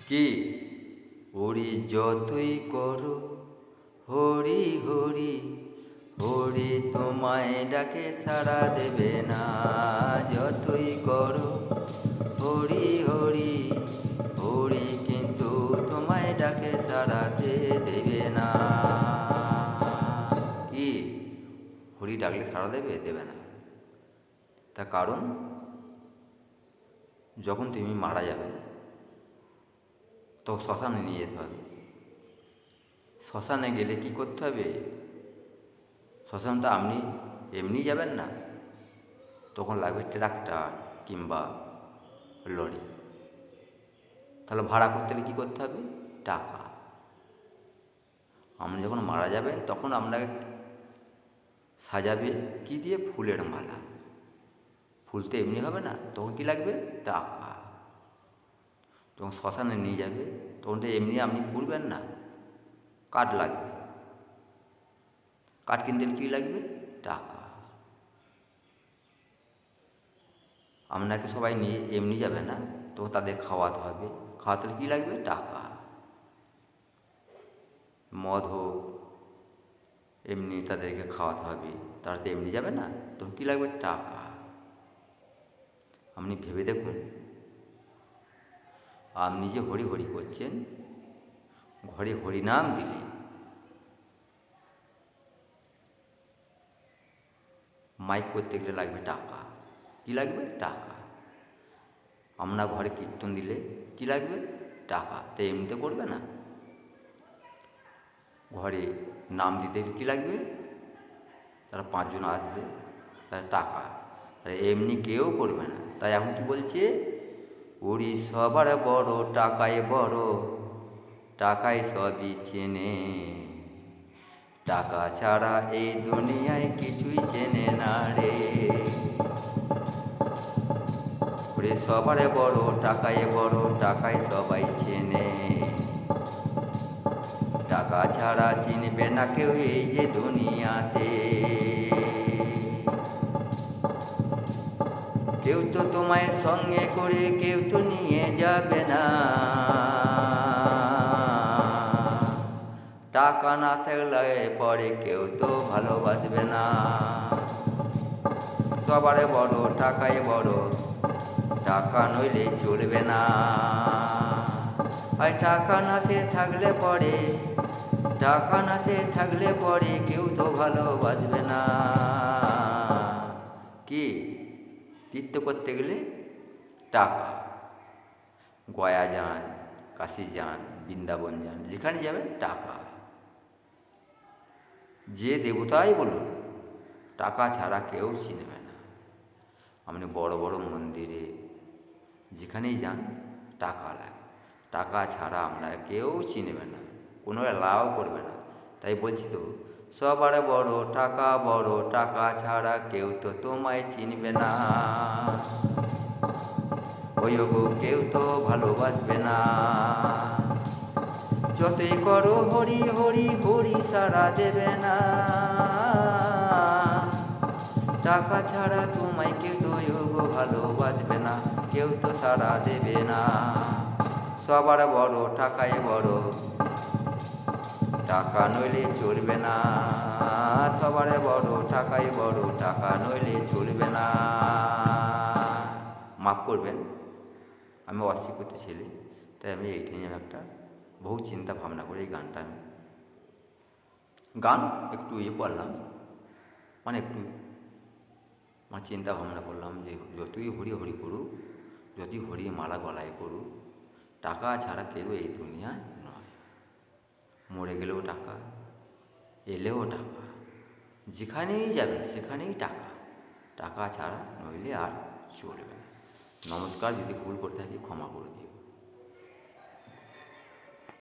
কি হরি যতই করো হরি হরি হরি তোমায় ডাকে সাড়া দেবে না। যতই করো হরি হরি হরি কিন্তু তোমায় ডাকে সাড়া সে দেবে না। কি হরি ডাকলে সাড়া দেবে? দেবে না। তার কারণ যখন তুমি মারা যাবে তো শ্মশানে নিয়ে যেতে হবে। শ্মশানে গেলে কি করতে হবে? শ্মশানটা আপনি এমনি যাবেন না, তখন লাগবে ট্রাক্টর কিংবা লরি। তাহলে ভাড়া করতে হলে কী করতে হবে? টাকা। আপনি যখন মারা যাবেন তখন আপনাকে সাজাবে কি দিয়ে? ফুলের মালা। ফুল তো এমনি হবে না, তখন কি লাগবে? টাকা। যখন শ্মশানে নিয়ে যাবে তখন তো এমনি আপনি পুড়বেন না, কাঠ লাগবে। কাঠ কিনতে কী লাগবে? টাকা। আপনাকে সবাই নিয়ে এমনি যাবে না, তো তাদের খাওয়াতে হবে। খাওয়াতে কী লাগবে? টাকা। মদ হোক, এমনি তাদেরকে খাওয়াতে হবে। তারা তো এমনি যাবে না, তখন কী লাগবে? টাকা। আপনি ভেবে দেখুন, আপনি যে হরি হরি করছেন, ঘরে হরিনাম দিলে মাইক করতে গেলে লাগবে টাকা। কী লাগবে? টাকা। আমরা ঘরে কীর্তন দিলে কী লাগবে? টাকা। তো এমনিতে করবে না। ঘরে নাম দিতে কী লাগবে? তারা 5 জন আসবে, তার টাকা। আর এমনি কেউ করবে না। তাই এখন কি বলছে? ওরি সবার বড় টাকায় বড়, টাকায় সবই চেনে, টাকা ছাড়া এই দুনিয়ায় কিছুই চেনে না রে। ওরে সবার বড় টাকায় বড়, টাকায় সবাই চেনে, টাকা ছাড়া চিনবে না কেউ এই যে দুনিয়াতে। কেউ তো তোমায় সঙ্গে করে কেউ তো নিয়ে যাবে না, টাকা না থাকলে পরে কেউ তো ভালোবাসবে না। সবার বড় টাকায় বড়, টাকা নইলে চলবে না। আর টাকা না সে থাকলে পরে, টাকা না সে থাকলে পরে কেউ তো ভালোবাসবে না। কি তীর্থ করতে গেলে টাকা। গয়া যান, কাশী যান, বৃন্দাবন যান, যেখানে যাবেন টাকা। যে দেবতাই বলুন, টাকা ছাড়া কেউ চিনবে না। আপনি বড় বড় মন্দিরে যেখানেই যান টাকা লাগে। টাকা ছাড়া আমরা কেউ চিনবে না, কোনো লাভ করবে না। তাই বলছি তো, সবার বড় টাকা বড়, টাকা ছাড়া কেউ তো তোমায় চিনবে না। ওই গো কেউ তো ভালোবাসবে না। যতই করো হরি হরি হরি সাড়া দেবে না, টাকা ছাড়া তোমায় কেউ তো গো ভালোবাসবে না, কেউ তো সাড়া দেবে না। সবার বড় টাকায় বড়, টাকা নইলে চলবে না। সবার বড় টাকায় বড়, টাকা নইলে চলবে না। মাফ করবেন, আমি অশিক্ষিত ছেলে, তাই আমি এইটা নিয়ে একটা বহু চিন্তা ভাবনা করে এই গানটা আমি একটু করলাম, মানে একটু আমার চিন্তা ভাবনা করলাম যে যতই হরি হরি করুক, যতই হরি মালা গলায় করুক, টাকা ছাড়া কেউ এই দুনিয়ায় নয়। মরে গেলেও টাকা, এলেও টাকা, যেখানেই যাবে সেখানেই টাকা। টাকা ছাড়া নইলে আর চলবে না। নমস্কার, যদি ভুল করে থাকি ক্ষমা করে দিও।